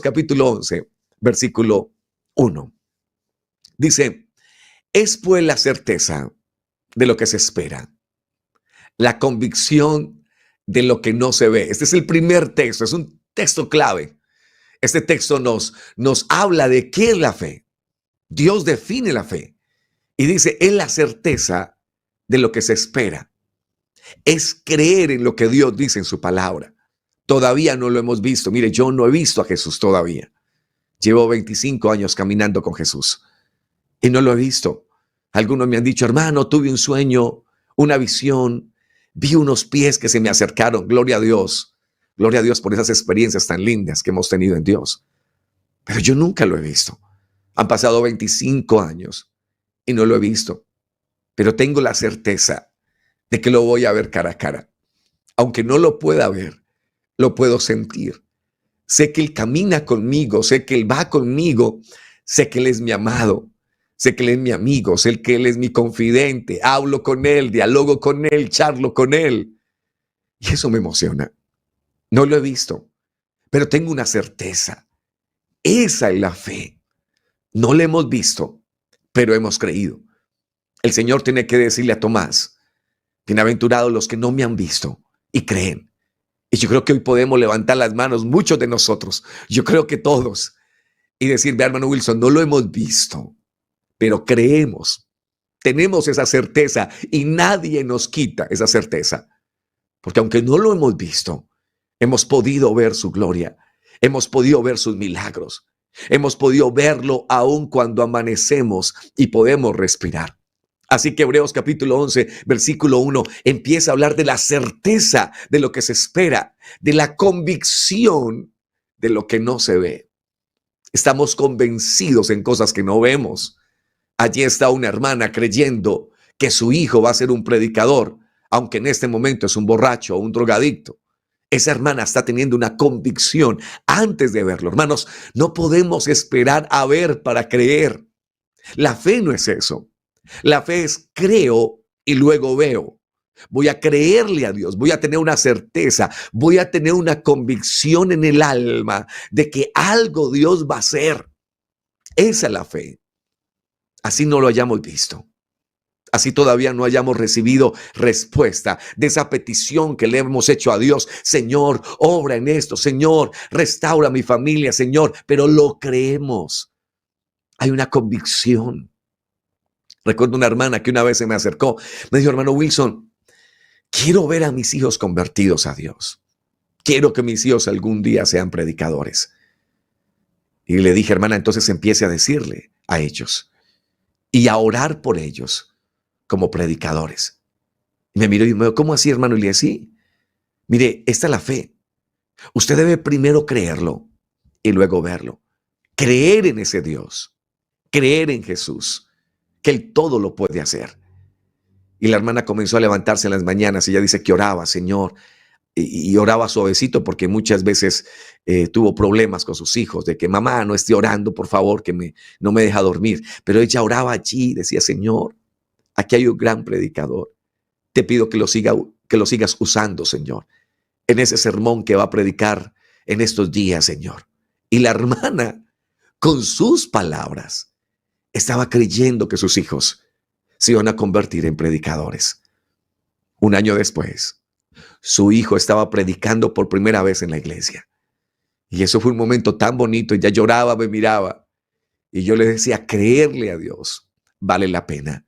capítulo 11, versículo 1. Dice, es pues la certeza de lo que se espera, la convicción de lo que no se ve. Este es el primer texto, es un texto clave. Este texto nos habla de qué es la fe. Dios define la fe y dice, es la certeza de lo que se espera. Es creer en lo que Dios dice en su palabra. Todavía no lo hemos visto. Mire, yo no he visto a Jesús todavía. Llevo 25 años caminando con Jesús y no lo he visto. Algunos me han dicho, hermano, tuve un sueño, una visión, vi unos pies que se me acercaron. Gloria a Dios. Gloria a Dios por esas experiencias tan lindas que hemos tenido en Dios. Pero yo nunca lo he visto. Han pasado 25 años y no lo he visto. Pero tengo la certeza de que lo voy a ver cara a cara. Aunque no lo pueda ver, lo puedo sentir. Sé que Él camina conmigo, sé que Él va conmigo, sé que Él es mi amado, sé que Él es mi amigo, sé que Él es mi confidente, hablo con Él, dialogo con Él, charlo con Él. Y eso me emociona. No lo he visto, pero tengo una certeza. Esa es la fe. No la hemos visto, pero hemos creído. El Señor tiene que decirle a Tomás, bienaventurados los que no me han visto y creen. Y yo creo que hoy podemos levantar las manos, muchos de nosotros, yo creo que todos, y decir, ve hermano Wilson, no lo hemos visto, pero creemos, tenemos esa certeza y nadie nos quita esa certeza. Porque aunque no lo hemos visto, hemos podido ver su gloria, hemos podido ver sus milagros, hemos podido verlo aún cuando amanecemos y podemos respirar. Así que Hebreos capítulo 11, versículo 1, empieza a hablar de la certeza de lo que se espera, de la convicción de lo que no se ve. Estamos convencidos en cosas que no vemos. Allí está una hermana creyendo que su hijo va a ser un predicador, aunque en este momento es un borracho o un drogadicto. Esa hermana está teniendo una convicción antes de verlo. Hermanos, no podemos esperar a ver para creer. La fe no es eso. La fe es creo y luego veo. Voy a creerle a Dios, voy a tener una certeza, voy a tener una convicción en el alma de que algo Dios va a hacer. Esa es la fe. Así no lo hayamos visto. Así todavía no hayamos recibido respuesta de esa petición que le hemos hecho a Dios. Señor, obra en esto. Señor, restaura mi familia, Señor. Pero lo creemos. Hay una convicción. Recuerdo una hermana que una vez se me acercó. Me dijo, hermano Wilson, quiero ver a mis hijos convertidos a Dios. Quiero que mis hijos algún día sean predicadores. Y le dije, hermana, entonces empiece a decirle a ellos y a orar por ellos como predicadores. Y me miró y me dijo, ¿cómo así, hermano? Y le dije, sí, mire, esta es la fe. Usted debe primero creerlo y luego verlo. Creer en ese Dios, creer en Jesús, que Él todo lo puede hacer. Y la hermana comenzó a levantarse en las mañanas y ella dice que oraba, Señor, y oraba suavecito porque muchas veces tuvo problemas con sus hijos, de que mamá no esté orando, por favor, que no me deja dormir. Pero ella oraba allí y decía, Señor, aquí hay un gran predicador. Te pido que lo sigas usando, Señor, en ese sermón que va a predicar en estos días, Señor. Y la hermana, con sus palabras, estaba creyendo que sus hijos se iban a convertir en predicadores. Un año después, su hijo estaba predicando por primera vez en la iglesia. Y eso fue un momento tan bonito. Ella lloraba, me miraba. Y yo le decía, creerle a Dios vale la pena.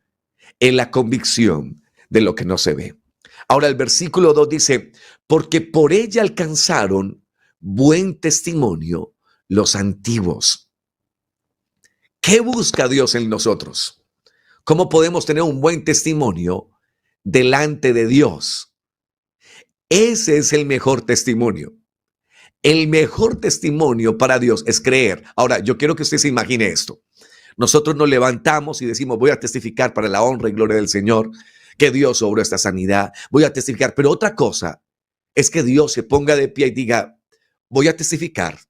En la convicción de lo que no se ve. Ahora el versículo 2 dice, porque por ella alcanzaron buen testimonio los antiguos. ¿Qué busca Dios en nosotros? ¿Cómo podemos tener un buen testimonio delante de Dios? Ese es el mejor testimonio. El mejor testimonio para Dios es creer. Ahora, yo quiero que usted se imagine esto. Nosotros nos levantamos y decimos, voy a testificar para la honra y gloria del Señor, que Dios obró esta sanidad. Voy a testificar. Pero otra cosa es que Dios se ponga de pie y diga, voy a testificar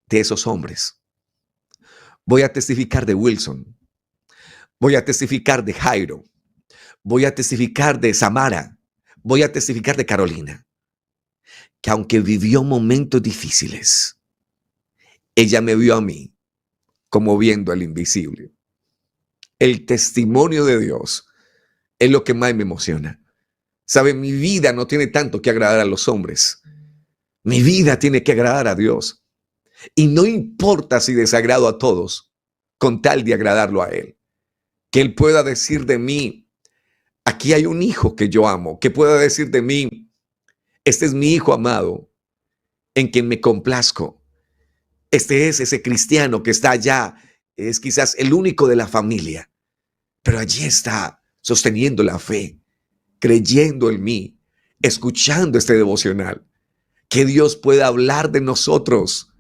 de esos hombres. Voy a testificar de Wilson. Voy a testificar de Jairo. Voy a testificar de Samara. Voy a testificar de Carolina. Que aunque vivió momentos difíciles, Ella me vio a mí como viendo al invisible. El testimonio de Dios es lo que más me emociona. ¿Sabe? Mi vida no tiene tanto que agradar a los hombres. Mi vida tiene que agradar a Dios. Y no importa si desagrado a todos, con tal de agradarlo a Él. Que Él pueda decir de mí, aquí hay un hijo que yo amo. Que pueda decir de mí, este es mi hijo amado, en quien me complazco. Este es ese cristiano que está allá. Es quizás el único de la familia. Pero allí está, sosteniendo la fe, creyendo en mí, escuchando este devocional. Que Dios pueda hablar de nosotros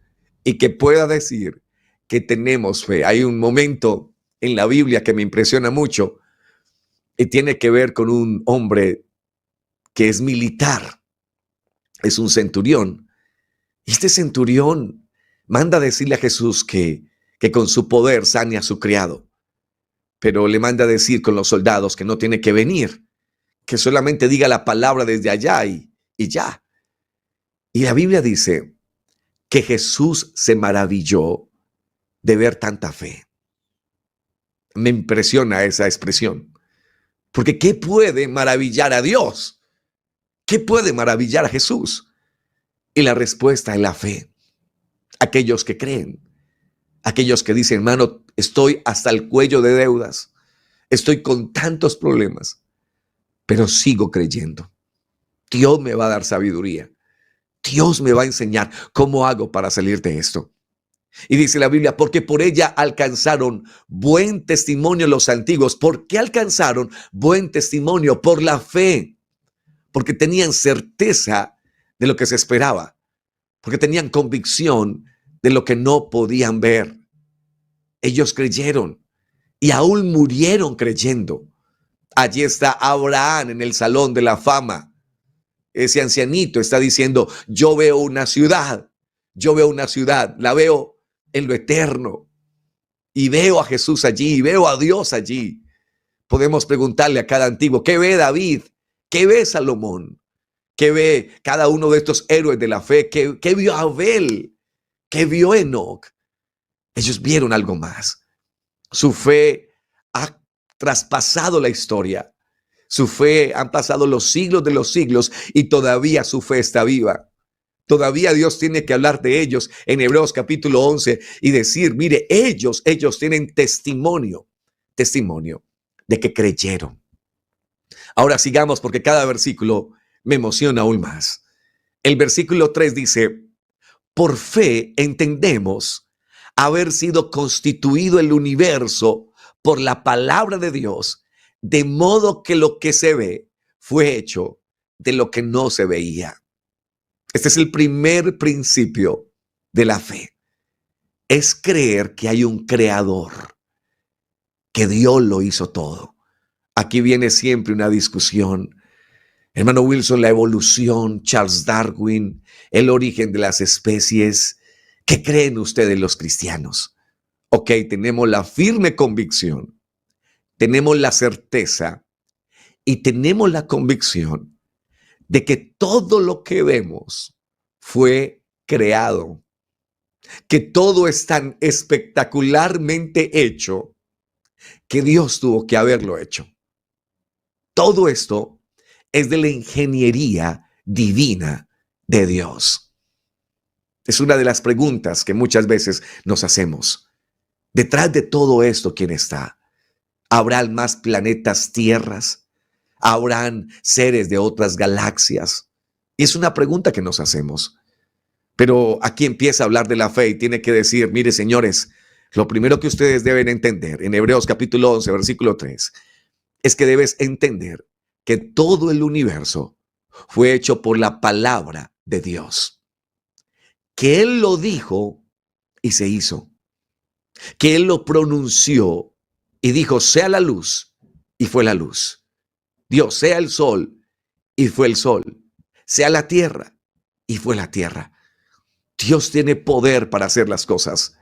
y que pueda decir que tenemos fe. Hay un momento en la Biblia que me impresiona mucho y tiene que ver con un hombre que es militar, es un centurión. Y este centurión manda a decirle a Jesús que con su poder sane a su criado, pero le manda a decir con los soldados que no tiene que venir, que solamente diga la palabra desde allá y ya. Y la Biblia dice que Jesús se maravilló de ver tanta fe. Me impresiona esa expresión. Porque ¿qué puede maravillar a Dios? ¿Qué puede maravillar a Jesús? Y la respuesta es la fe. Aquellos que creen, aquellos que dicen, hermano, estoy hasta el cuello de deudas, estoy con tantos problemas, pero sigo creyendo. Dios me va a dar sabiduría. Dios me va a enseñar cómo hago para salir de esto. Y dice la Biblia, porque por ella alcanzaron buen testimonio los antiguos. ¿Por qué alcanzaron buen testimonio? Por la fe. Porque tenían certeza de lo que se esperaba. Porque tenían convicción de lo que no podían ver. Ellos creyeron y aún murieron creyendo. Allí está Abraham en el salón de la fama. Ese ancianito está diciendo, yo veo una ciudad, la veo en lo eterno y veo a Jesús allí, y veo a Dios allí. Podemos preguntarle a cada antiguo, ¿qué ve David? ¿Qué ve Salomón? ¿Qué ve cada uno de estos héroes de la fe? ¿Qué vio Abel? ¿Qué vio Enoc? Ellos vieron algo más. Su fe ha traspasado la historia. Su fe han pasado los siglos de los siglos y todavía su fe está viva. Todavía Dios tiene que hablar de ellos en Hebreos capítulo 11 y decir, mire, ellos tienen testimonio de que creyeron. Ahora sigamos porque cada versículo me emociona aún más. El versículo 3 dice, por fe entendemos haber sido constituido el universo por la palabra de Dios, de modo que lo que se ve fue hecho de lo que no se veía. Este es el primer principio de la fe. Es creer que hay un creador, que Dios lo hizo todo. Aquí viene siempre una discusión. Hermano Wilson, la evolución, Charles Darwin, el origen de las especies. ¿Qué creen ustedes los cristianos? Ok, tenemos la firme convicción, tenemos la certeza y tenemos la convicción de que todo lo que vemos fue creado, que todo es tan espectacularmente hecho que Dios tuvo que haberlo hecho. Todo esto es de la ingeniería divina de Dios. Es una de las preguntas que muchas veces nos hacemos. Detrás de todo esto, ¿quién está? ¿Habrán más planetas, tierras? ¿Habrán seres de otras galaxias? Y es una pregunta que nos hacemos. Pero aquí empieza a hablar de la fe y tiene que decir, mire señores, lo primero que ustedes deben entender en Hebreos capítulo 11, versículo 3, es que debes entender que todo el universo fue hecho por la palabra de Dios. Que Él lo dijo y se hizo. Que Él lo pronunció y dijo, sea la luz, y fue la luz. Dios, sea el sol, y fue el sol. Sea la tierra, y fue la tierra. Dios tiene poder para hacer las cosas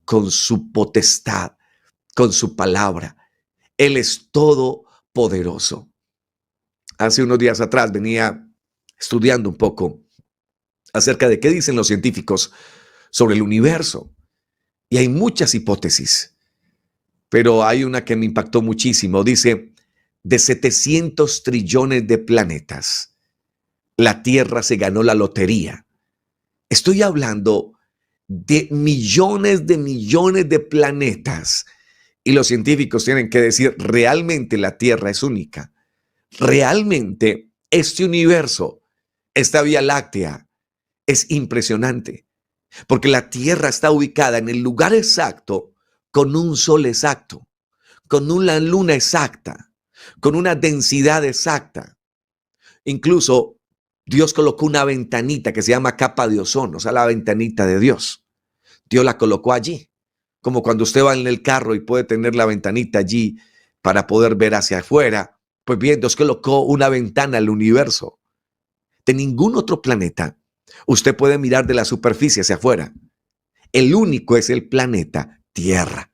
con su potestad, con su palabra. Él es todopoderoso. Hace unos días atrás venía estudiando un poco acerca de qué dicen los científicos sobre el universo. Y hay muchas hipótesis, pero hay una que me impactó muchísimo. Dice, de 700 trillones de planetas, la Tierra se ganó la lotería. Estoy hablando de millones de planetas. Y los científicos tienen que decir, realmente la Tierra es única. Realmente este universo, esta Vía Láctea, es impresionante. Porque la Tierra está ubicada en el lugar exacto, con un sol exacto, con una luna exacta, con una densidad exacta. Incluso Dios colocó una ventanita que se llama capa de ozono, o sea, la ventanita de Dios. Dios la colocó allí, como cuando usted va en el carro y puede tener la ventanita allí para poder ver hacia afuera. Pues bien, Dios colocó una ventana al universo. De ningún otro planeta usted puede mirar de la superficie hacia afuera. El único es el planeta Tierra.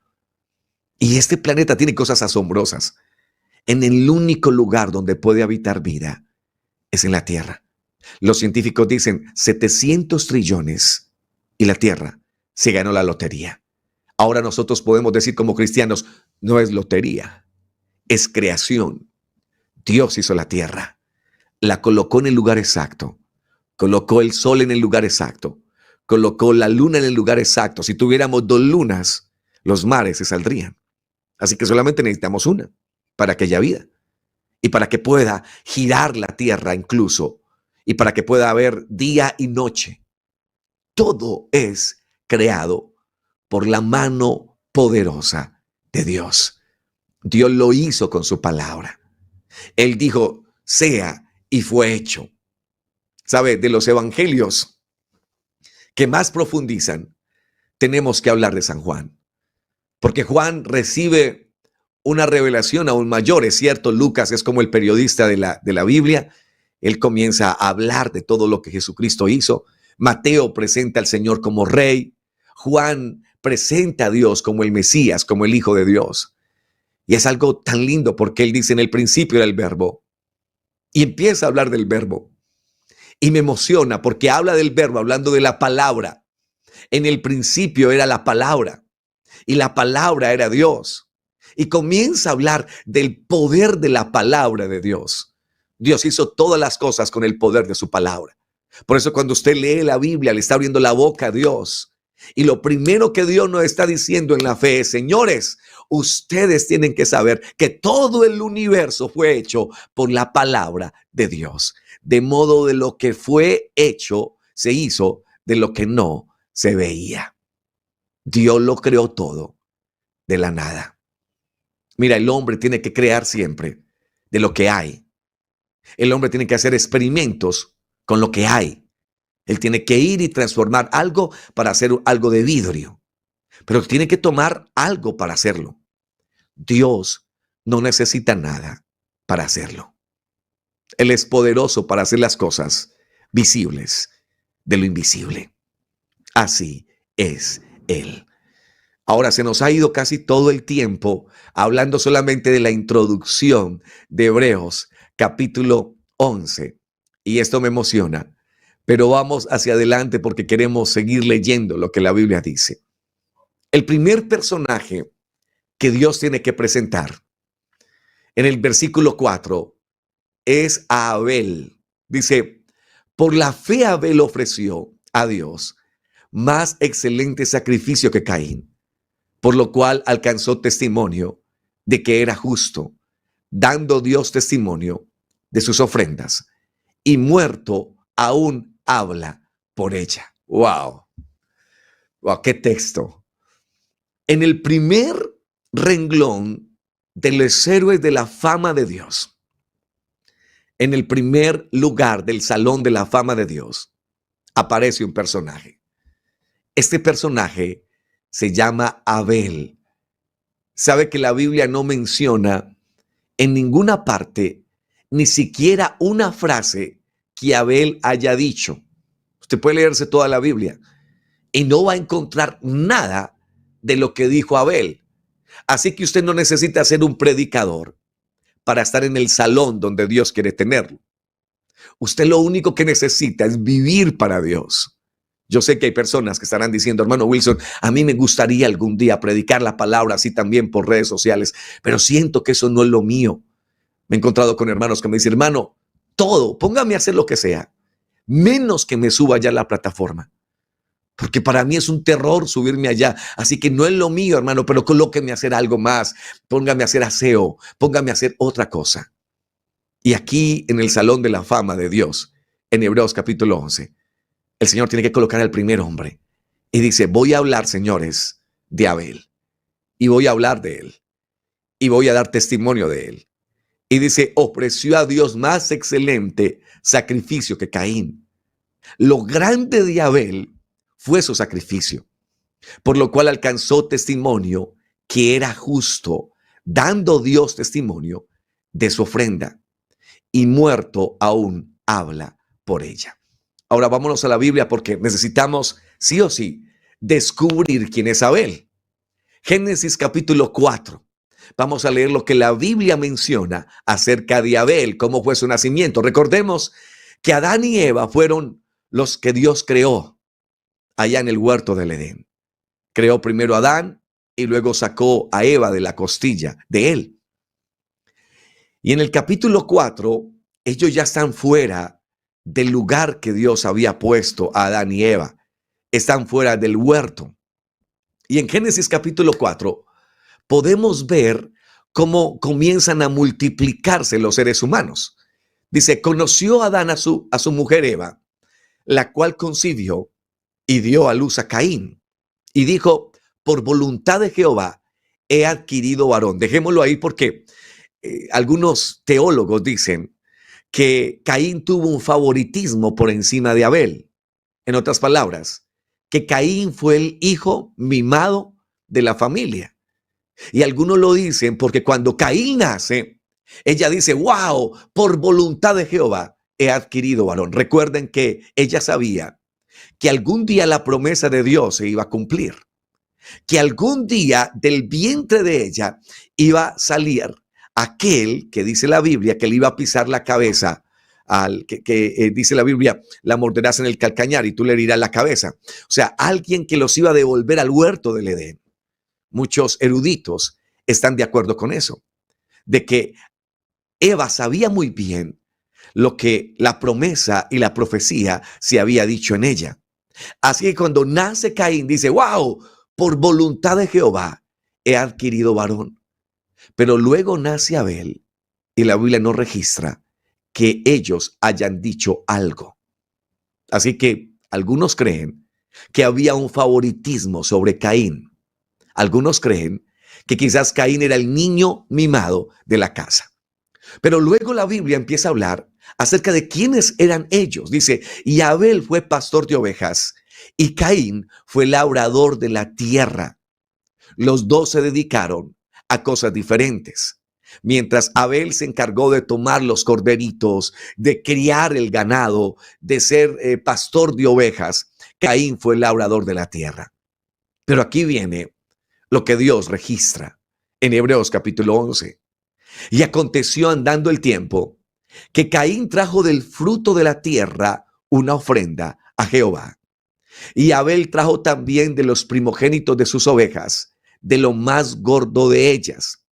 Y este planeta tiene cosas asombrosas. En el único lugar donde puede habitar vida es en la Tierra. Los científicos dicen 700 trillones y la Tierra se ganó la lotería. Ahora nosotros podemos decir como cristianos, no es lotería, es creación. Dios hizo la Tierra, la colocó en el lugar exacto, colocó el sol en el lugar exacto, colocó la luna en el lugar exacto. Si tuviéramos 2 lunas, los mares se saldrían. Así que solamente necesitamos una para que haya vida y para que pueda girar la Tierra incluso y para que pueda haber día y noche. Todo es creado por la mano poderosa de Dios. Dios lo hizo con su palabra. Él dijo, sea, y fue hecho. ¿Sabe? De los evangelios que más profundizan, tenemos que hablar de San Juan. Porque Juan recibe una revelación aún mayor. Es cierto, Lucas es como el periodista de la Biblia. Él comienza a hablar de todo lo que Jesucristo hizo. Mateo presenta al Señor como rey. Juan presenta a Dios como el Mesías, como el Hijo de Dios. Y es algo tan lindo porque él dice, en el principio era el verbo. Y empieza a hablar del verbo. Y me emociona porque habla del verbo, hablando de la palabra. En el principio era la palabra. Y la palabra era Dios. Y comienza a hablar del poder de la palabra de Dios. Dios hizo todas las cosas con el poder de su palabra. Por eso cuando usted lee la Biblia, le está abriendo la boca a Dios. Y lo primero que Dios nos está diciendo en la fe es, señores, ustedes tienen que saber que todo el universo fue hecho por la palabra de Dios. De modo de lo que fue hecho, se hizo de lo que no se veía. Dios lo creó todo de la nada. Mira, el hombre tiene que crear siempre de lo que hay. El hombre tiene que hacer experimentos con lo que hay. Él tiene que ir y transformar algo para hacer algo de vidrio. Pero tiene que tomar algo para hacerlo. Dios no necesita nada para hacerlo. Él es poderoso para hacer las cosas visibles de lo invisible. Así es Él. Ahora se nos ha ido casi todo el tiempo hablando solamente de la introducción de Hebreos capítulo 11. Y esto me emociona. Pero vamos hacia adelante porque queremos seguir leyendo lo que la Biblia dice. El primer personaje que Dios tiene que presentar en el versículo 4 es a Abel. Dice, por la fe Abel ofreció a Dios más excelente sacrificio que Caín, por lo cual alcanzó testimonio de que era justo, dando Dios testimonio de sus ofrendas, y muerto aún habla por ella. ¡Wow! ¡Wow! ¡Qué texto! En el primer renglón de los héroes de la fama de Dios, en el primer lugar del salón de la fama de Dios, aparece un personaje. Este personaje se llama Abel. Sabe que la Biblia no menciona en ninguna parte ni siquiera una frase que Abel haya dicho. Usted puede leerse toda la Biblia y no va a encontrar nada de lo que dijo Abel. Así que usted no necesita ser un predicador para estar en el salón donde Dios quiere tenerlo. Usted lo único que necesita es vivir para Dios. Yo sé que hay personas que estarán diciendo, hermano Wilson, a mí me gustaría algún día predicar la palabra así también por redes sociales, pero siento que eso no es lo mío. Me he encontrado con hermanos que me dicen, hermano, todo, póngame a hacer lo que sea, menos que me suba ya a la plataforma. Porque para mí es un terror subirme allá. Así que no es lo mío, hermano, pero colóqueme a hacer algo más. Póngame a hacer aseo, póngame a hacer otra cosa. Y aquí en el Salón de la Fama de Dios, en Hebreos capítulo 11, el Señor tiene que colocar al primer hombre. Y dice, voy a hablar, señores, de Abel. Y voy a hablar de él. Y voy a dar testimonio de él. Y dice, ofreció a Dios más excelente sacrificio que Caín. Lo grande de Abel fue su sacrificio, por lo cual alcanzó testimonio que era justo, dando Dios testimonio de su ofrenda, y muerto aún habla por ella. Ahora vámonos a la Biblia porque necesitamos sí o sí descubrir quién es Abel. Génesis capítulo 4. Vamos a leer lo que la Biblia menciona acerca de Abel, cómo fue su nacimiento. Recordemos que Adán y Eva fueron los que Dios creó allá en el huerto del Edén. Creó primero a Adán y luego sacó a Eva de la costilla de él. Y en el capítulo 4, ellos ya están fuera del lugar que Dios había puesto a Adán y Eva. Están fuera del huerto. Y en Génesis capítulo 4 podemos ver cómo comienzan a multiplicarse los seres humanos. Dice, conoció Adán a su mujer Eva, la cual concibió y dio a luz a Caín. Y dijo, por voluntad de Jehová he adquirido varón. Dejémoslo ahí porque algunos teólogos dicen que Caín tuvo un favoritismo por encima de Abel. En otras palabras, que Caín fue el hijo mimado de la familia. Y algunos lo dicen porque cuando Caín nace, ella dice, wow, por voluntad de Jehová he adquirido varón. Recuerden que ella sabía que algún día la promesa de Dios se iba a cumplir, que algún día del vientre de ella iba a salir aquel que dice la Biblia que le iba a pisar la cabeza al que dice la Biblia, la morderás en el calcañar y tú le herirás la cabeza. O sea, alguien que los iba a devolver al huerto del Edén. Muchos eruditos están de acuerdo con eso, de que Eva sabía muy bien lo que la promesa y la profecía se había dicho en ella. Así que cuando nace Caín dice, wow, por voluntad de Jehová he adquirido varón. Pero luego nace Abel y la Biblia no registra que ellos hayan dicho algo. Así que algunos creen que había un favoritismo sobre Caín. Algunos creen que quizás Caín era el niño mimado de la casa. Pero luego la Biblia empieza a hablar acerca de quiénes eran ellos. Dice, y Abel fue pastor de ovejas y Caín fue labrador de la tierra. Los dos se dedicaron a cosas diferentes. Mientras Abel se encargó de tomar los corderitos, de criar el ganado, de ser pastor de ovejas, Caín fue labrador de la tierra. Pero aquí viene lo que Dios registra en Hebreos capítulo 11. Y aconteció andando el tiempo que Caín trajo del fruto de la tierra una ofrenda a Jehová. Y Abel trajo también de los primogénitos de sus ovejas, de lo más gordo de ellas.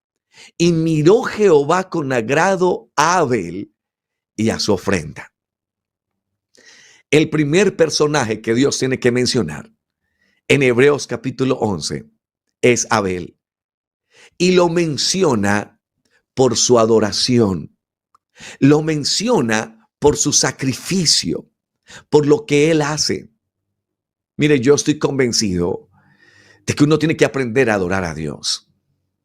Y miró Jehová con agrado a Abel y a su ofrenda. El primer personaje que Dios tiene que mencionar en Hebreos capítulo 11 es Abel. Y lo menciona por su adoración. Lo menciona por su sacrificio, por lo que él hace. Mire, yo estoy convencido de que uno tiene que aprender a adorar a Dios.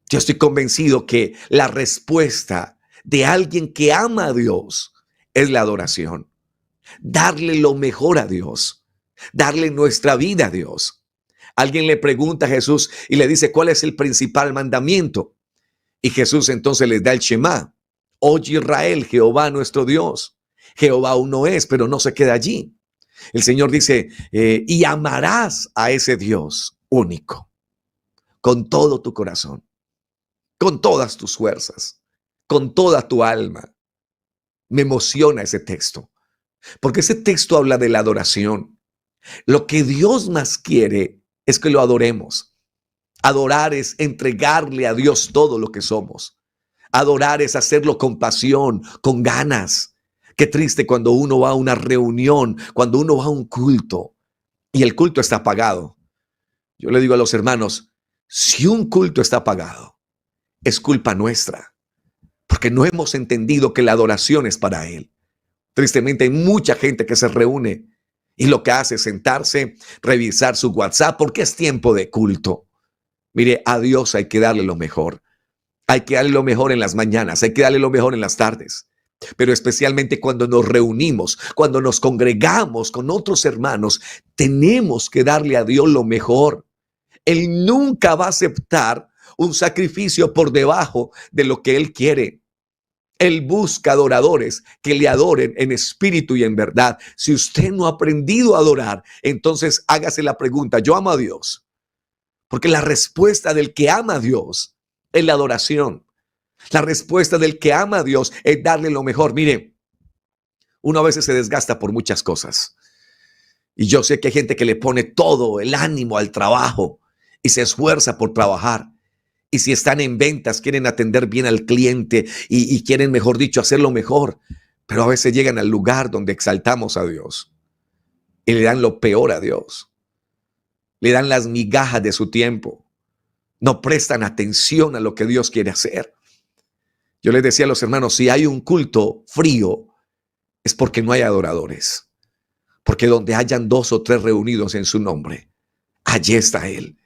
Yo estoy convencido que la respuesta de alguien que ama a Dios es la adoración. Darle lo mejor a Dios. Darle nuestra vida a Dios. Alguien le pregunta a Jesús y le dice, ¿cuál es el principal mandamiento? Y Jesús entonces les da el Shema. Oye Israel, Jehová nuestro Dios. Jehová uno es, pero no se queda allí. El Señor dice, y amarás a ese Dios único, con todo tu corazón, con todas tus fuerzas, con toda tu alma. Me emociona ese texto, porque ese texto habla de la adoración. Lo que Dios más quiere es que lo adoremos. Adorar es entregarle a Dios todo lo que somos. Adorar es hacerlo con pasión, con ganas. Qué triste cuando uno va a una reunión, cuando uno va a un culto y el culto está apagado. Yo le digo a los hermanos, si un culto está apagado, es culpa nuestra, porque no hemos entendido que la adoración es para Él. Tristemente hay mucha gente que se reúne y lo que hace es sentarse, revisar su WhatsApp porque es tiempo de culto. Mire, a Dios hay que darle lo mejor. Hay que darle lo mejor en las mañanas, hay que darle lo mejor en las tardes. Pero especialmente cuando nos reunimos, cuando nos congregamos con otros hermanos, tenemos que darle a Dios lo mejor. Él nunca va a aceptar un sacrificio por debajo de lo que Él quiere. Él busca adoradores que le adoren en espíritu y en verdad. Si usted no ha aprendido a adorar, entonces hágase la pregunta, ¿yo amo a Dios? Porque la respuesta del que ama a Dios es la adoración. La respuesta del que ama a Dios es darle lo mejor. Mire, uno a veces se desgasta por muchas cosas. Y yo sé que hay gente que le pone todo el ánimo al trabajo y se esfuerza por trabajar. Y si están en ventas, quieren atender bien al cliente y quieren, mejor dicho, hacerlo mejor. Pero a veces llegan al lugar donde exaltamos a Dios y le dan lo peor a Dios. Le dan las migajas de su tiempo. No prestan atención a lo que Dios quiere hacer. Yo les decía a los hermanos, si hay un culto frío, es porque no hay adoradores. Porque donde hayan 2 o 3 reunidos en su nombre, allí está Él.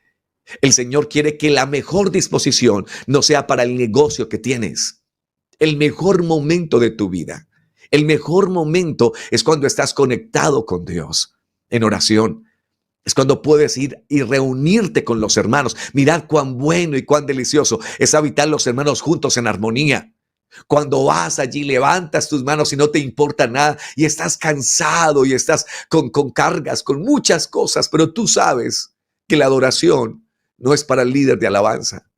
El Señor quiere que la mejor disposición no sea para el negocio que tienes. El mejor momento de tu vida, el mejor momento es cuando estás conectado con Dios en oración. Es cuando puedes ir y reunirte con los hermanos. Mirad cuán bueno y cuán delicioso es habitar los hermanos juntos en armonía. Cuando vas allí, levantas tus manos y no te importa nada y estás cansado y estás con cargas, con muchas cosas, pero tú sabes que la adoración no es para el líder de alabanza.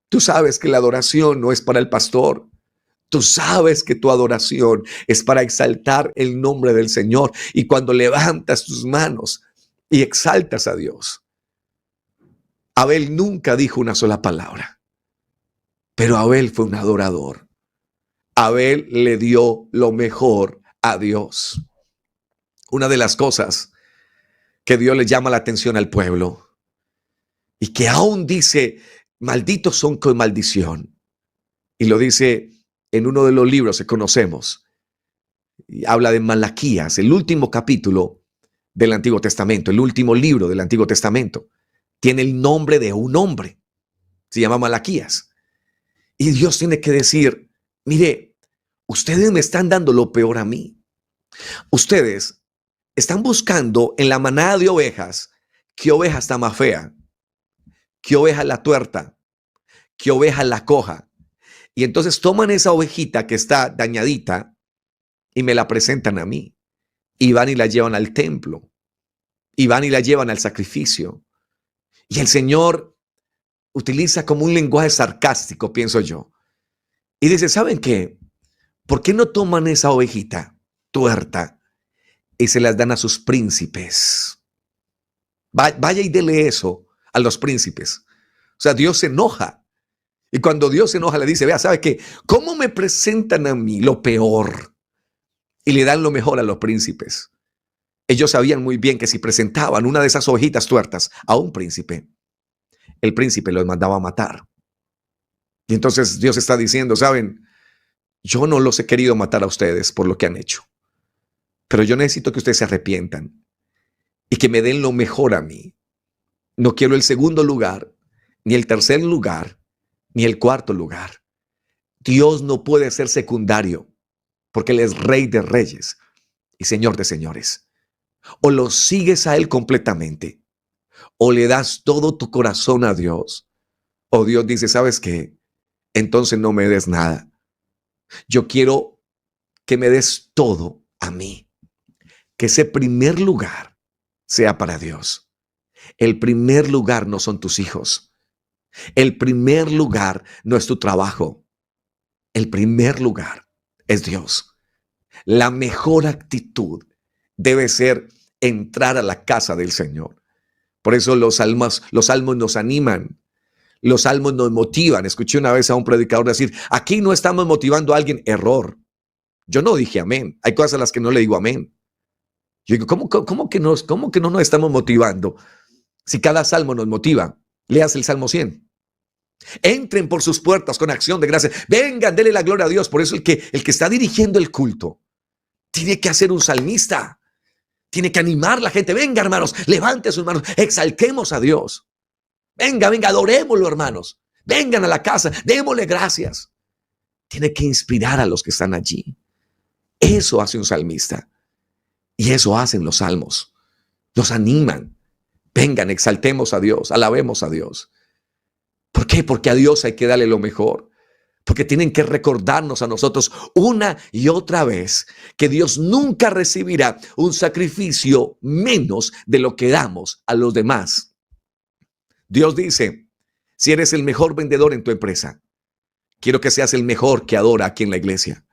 Tú sabes que la adoración no es para el pastor. Tú sabes que tu adoración es para exaltar el nombre del Señor. Y cuando levantas tus manos y exaltas a Dios, Abel nunca dijo una sola palabra, pero Abel fue un adorador. Abel le dio lo mejor a Dios. Una de las cosas que Dios le llama la atención al pueblo y que aún dice, malditos son con maldición. Y lo dice en uno de los libros que conocemos. Y habla de Malaquías, el último capítulo del Antiguo Testamento, el último libro del Antiguo Testamento. Tiene el nombre de un hombre. Se llama Malaquías. Y Dios tiene que decir, mire, ustedes me están dando lo peor a mí. Ustedes están buscando en la manada de ovejas qué oveja está más fea, qué oveja la tuerta, qué oveja la coja. Y entonces toman esa ovejita que está dañadita y me la presentan a mí. Y van y la llevan al templo. Y van y la llevan al sacrificio. Y el Señor utiliza como un lenguaje sarcástico, pienso yo. Y dice, ¿saben qué? ¿Por qué no toman esa ovejita tuerta y se las dan a sus príncipes? Vaya y dele eso a los príncipes. O sea, Dios se enoja. Y cuando Dios se enoja le dice, vea, ¿sabe qué? ¿Cómo me presentan a mí lo peor? Y le dan lo mejor a los príncipes. Ellos sabían muy bien que si presentaban una de esas ovejitas tuertas a un príncipe, el príncipe los mandaba a matar. Y entonces Dios está diciendo, ¿saben? Yo no los he querido matar a ustedes por lo que han hecho. Pero yo necesito que ustedes se arrepientan y que me den lo mejor a mí. No quiero el segundo lugar, ni el tercer lugar, ni el cuarto lugar. Dios no puede ser secundario porque Él es Rey de reyes y Señor de señores. O lo sigues a Él completamente, o le das todo tu corazón a Dios, o Dios dice, ¿sabes qué? Entonces no me des nada. Yo quiero que me des todo a mí. Que ese primer lugar sea para Dios. El primer lugar no son tus hijos. El primer lugar no es tu trabajo. El primer lugar es Dios. La mejor actitud debe ser entrar a la casa del Señor. Por eso los salmos nos animan, los salmos nos motivan. Escuché una vez a un predicador decir, aquí no estamos motivando a alguien. Error. Yo no dije amén. Hay cosas a las que no le digo amén. Yo digo, ¿cómo que no nos estamos motivando? Si cada salmo nos motiva, leas el Salmo 100. Entren por sus puertas con acción de gracia. Vengan, denle la gloria a Dios. Por eso el que está dirigiendo el culto tiene que hacer un salmista. Tiene que animar a la gente. Venga, hermanos, levante sus manos. Exaltemos a Dios. Venga, adorémoslo, hermanos. Vengan a la casa, démosle gracias. Tiene que inspirar a los que están allí. Eso hace un salmista. Y eso hacen los salmos. Nos animan. Vengan, exaltemos a Dios, alabemos a Dios. ¿Por qué? Porque a Dios hay que darle lo mejor. Porque tienen que recordarnos a nosotros una y otra vez que Dios nunca recibirá un sacrificio menos de lo que damos a los demás. Dios dice, si eres el mejor vendedor en tu empresa, quiero que seas el mejor que adora aquí en la iglesia.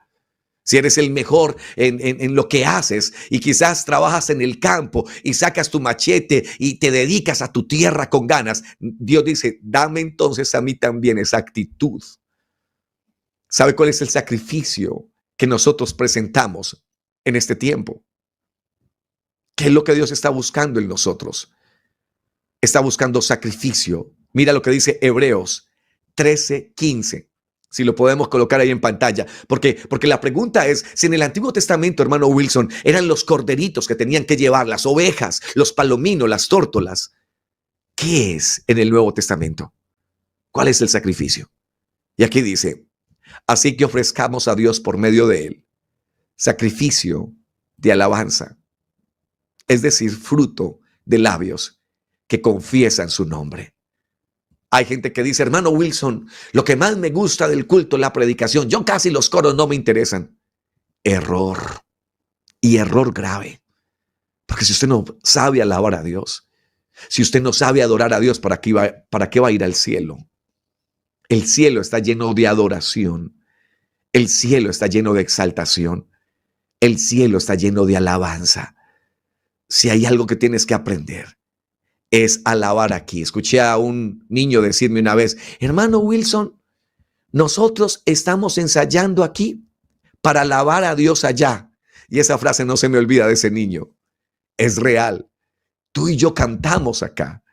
Si eres el mejor en lo que haces y quizás trabajas en el campo y sacas tu machete y te dedicas a tu tierra con ganas, Dios dice, dame entonces a mí también esa actitud. ¿Sabe cuál es el sacrificio que nosotros presentamos en este tiempo? ¿Qué es lo que Dios está buscando en nosotros? Está buscando sacrificio. Mira lo que dice Hebreos 13:15. Si lo podemos colocar ahí en pantalla. Porque la pregunta es, si en el Antiguo Testamento, hermano Wilson, eran los corderitos que tenían que llevar, las ovejas, los palominos, las tórtolas, ¿qué es en el Nuevo Testamento? ¿Cuál es el sacrificio? Y aquí dice, así que ofrezcamos a Dios por medio de él sacrificio de alabanza, es decir, fruto de labios que confiesan su nombre. Hay gente que dice, hermano Wilson, lo que más me gusta del culto es la predicación. Yo casi los coros no me interesan. Error. Y error grave. Porque si usted no sabe alabar a Dios, si usted no sabe adorar a Dios, ¿para qué va a ir al cielo? El cielo está lleno de adoración. El cielo está lleno de exaltación. El cielo está lleno de alabanza. Si hay algo que tienes que aprender, es alabar aquí. Escuché a un niño decirme una vez, hermano Wilson, nosotros estamos ensayando aquí para alabar a Dios allá. Y esa frase no se me olvida de ese niño. Es real. Tú y yo cantamos acá.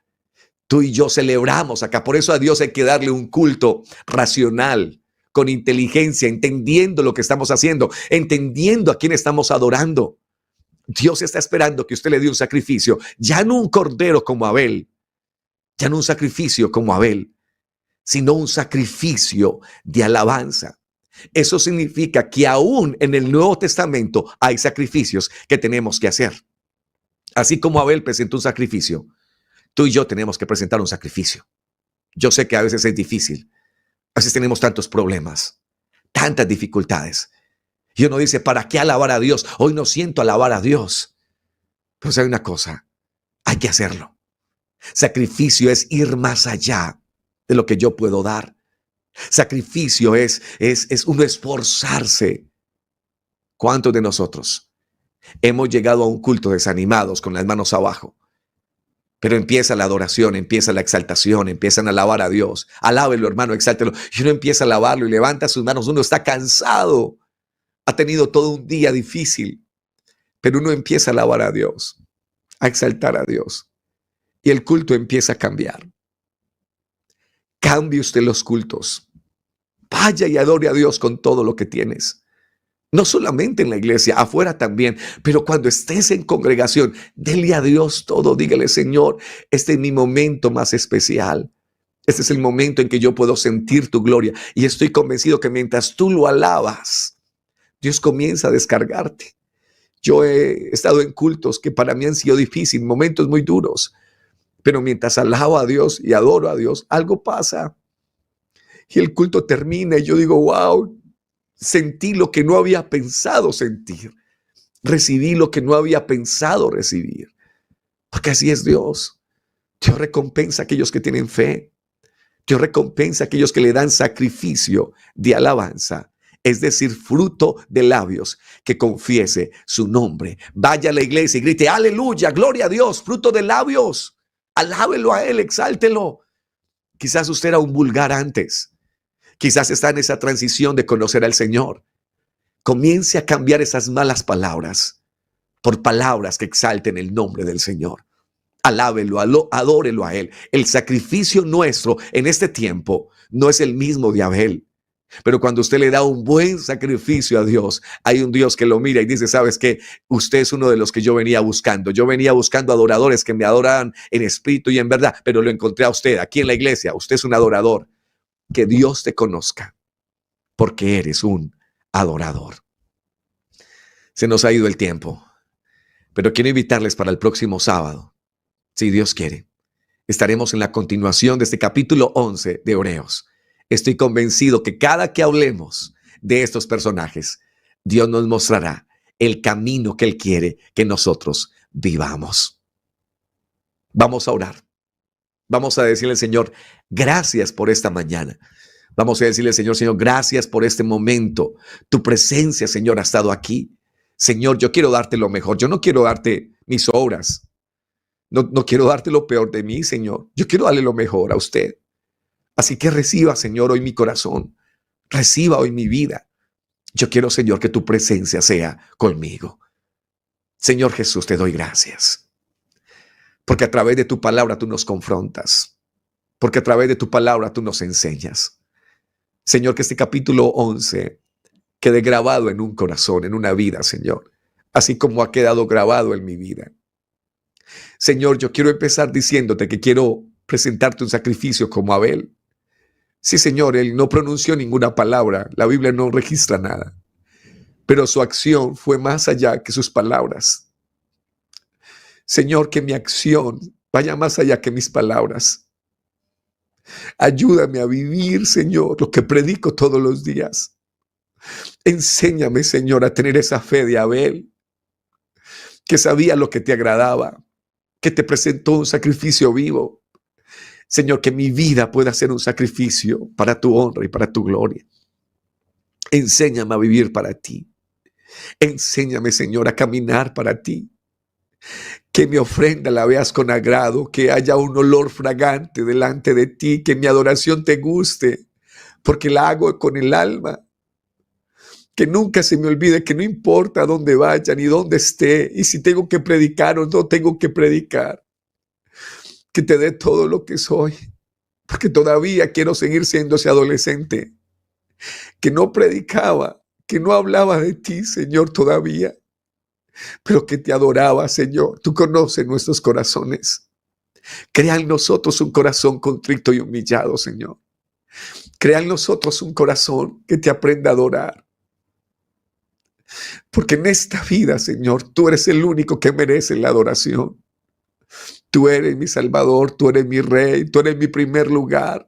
Tú y yo celebramos acá. Por eso a Dios hay que darle un culto racional, con inteligencia, entendiendo lo que estamos haciendo, entendiendo a quién estamos adorando. Dios está esperando que usted le dé un sacrificio, ya no un cordero como Abel, ya no un sacrificio como Abel, sino un sacrificio de alabanza. Eso significa que aún en el Nuevo Testamento hay sacrificios que tenemos que hacer. Así como Abel presentó un sacrificio, tú y yo tenemos que presentar un sacrificio. Yo sé que a veces es difícil, a veces tenemos tantos problemas, tantas dificultades. Y uno dice, ¿para qué alabar a Dios? Hoy no siento alabar a Dios. Pero hay una cosa, hay que hacerlo. Sacrificio es ir más allá de lo que yo puedo dar. Sacrificio es uno esforzarse. ¿Cuántos de nosotros hemos llegado a un culto desanimados con las manos abajo? Pero empieza la adoración, empieza la exaltación, empiezan a alabar a Dios. Alábelo, hermano, exáltelo. Y uno empieza a alabarlo y levanta sus manos. Uno está cansado. Ha tenido todo un día difícil, pero uno empieza a alabar a Dios, a exaltar a Dios, y el culto empieza a cambiar. Cambie usted los cultos. Vaya y adore a Dios con todo lo que tienes. No solamente en la iglesia, afuera también, pero cuando estés en congregación, dele a Dios todo. Dígale, Señor, este es mi momento más especial. Este es el momento en que yo puedo sentir tu gloria, y estoy convencido que mientras tú lo alabas, Dios comienza a descargarte. Yo he estado en cultos que para mí han sido difíciles, momentos muy duros, pero mientras alabo a Dios y adoro a Dios, algo pasa. Y el culto termina y yo digo, wow, sentí lo que no había pensado sentir. Recibí lo que no había pensado recibir. Porque así es Dios. Dios recompensa a aquellos que tienen fe. Dios recompensa a aquellos que le dan sacrificio de alabanza. es decir, fruto de labios que confiese su nombre. Vaya a la iglesia y grite, aleluya, gloria a Dios, fruto de labios. Alábelo a Él, exáltelo. Quizás usted era un vulgar antes. Quizás está en esa transición de conocer al Señor. Comience a cambiar esas malas palabras por palabras que exalten el nombre del Señor. Alábelo, adórelo a Él. El sacrificio nuestro en este tiempo no es el mismo de Abel. Pero cuando usted le da un buen sacrificio a Dios, hay un Dios que lo mira y dice, ¿sabes qué? Usted es uno de los que yo venía buscando. Yo venía buscando adoradores que me adoraran en espíritu y en verdad, pero lo encontré a usted aquí en la iglesia. Usted es un adorador. Que Dios te conozca porque eres un adorador. Se nos ha ido el tiempo, pero quiero invitarles para el próximo sábado. Si Dios quiere, estaremos en la continuación de este capítulo 11 de Hebreos. Estoy convencido que cada que hablemos de estos personajes, Dios nos mostrará el camino que Él quiere que nosotros vivamos. Vamos a orar. Vamos a decirle al Señor, gracias por esta mañana. Vamos a decirle al Señor, gracias por este momento. Tu presencia, Señor, ha estado aquí. Señor, yo quiero darte lo mejor. Yo no quiero darte mis obras. No quiero darte lo peor de mí, Señor. Yo quiero darle lo mejor a usted. Así que reciba, Señor, hoy mi corazón. Reciba hoy mi vida. Yo quiero, Señor, que tu presencia sea conmigo. Señor Jesús, te doy gracias. Porque a través de tu palabra tú nos confrontas. Porque a través de tu palabra tú nos enseñas. Señor, que este capítulo 11 quede grabado en un corazón, en una vida, Señor. Así como ha quedado grabado en mi vida. Señor, yo quiero empezar diciéndote que quiero presentarte un sacrificio como Abel. Sí, Señor, él no pronunció ninguna palabra. La Biblia no registra nada. Pero su acción fue más allá que sus palabras. Señor, que mi acción vaya más allá que mis palabras. Ayúdame a vivir, Señor, lo que predico todos los días. Enséñame, Señor, a tener esa fe de Abel, que sabía lo que te agradaba, que te presentó un sacrificio vivo. Señor, que mi vida pueda ser un sacrificio para tu honra y para tu gloria. Enséñame a vivir para ti. Enséñame, Señor, a caminar para ti. Que mi ofrenda la veas con agrado, que haya un olor fragante delante de ti, que mi adoración te guste, porque la hago con el alma. Que nunca se me olvide que no importa dónde vaya ni dónde esté, y si tengo que predicar o no tengo que predicar, que te dé todo lo que soy, porque todavía quiero seguir siendo ese adolescente que no predicaba, que no hablaba de ti, Señor, todavía, pero que te adoraba, Señor. Tú conoces nuestros corazones. Crea en nosotros un corazón contrito y humillado, Señor. Crea en nosotros un corazón que te aprenda a adorar. Porque en esta vida, Señor, tú eres el único que merece la adoración. Tú eres mi Salvador, tú eres mi Rey, tú eres mi primer lugar.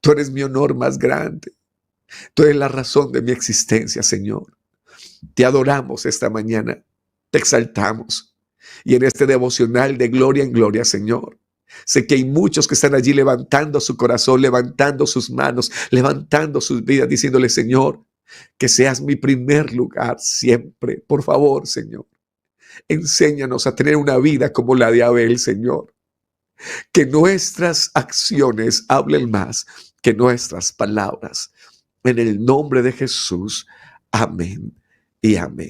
Tú eres mi honor más grande. Tú eres la razón de mi existencia, Señor. Te adoramos esta mañana, te exaltamos. Y en este devocional de gloria en gloria, Señor, sé que hay muchos que están allí levantando su corazón, levantando sus manos, levantando sus vidas, diciéndole, Señor, que seas mi primer lugar siempre. Por favor, Señor, enséñanos a tener una vida como la de Abel, Señor. Que nuestras acciones hablen más que nuestras palabras. En el nombre de Jesús. Amén y amén.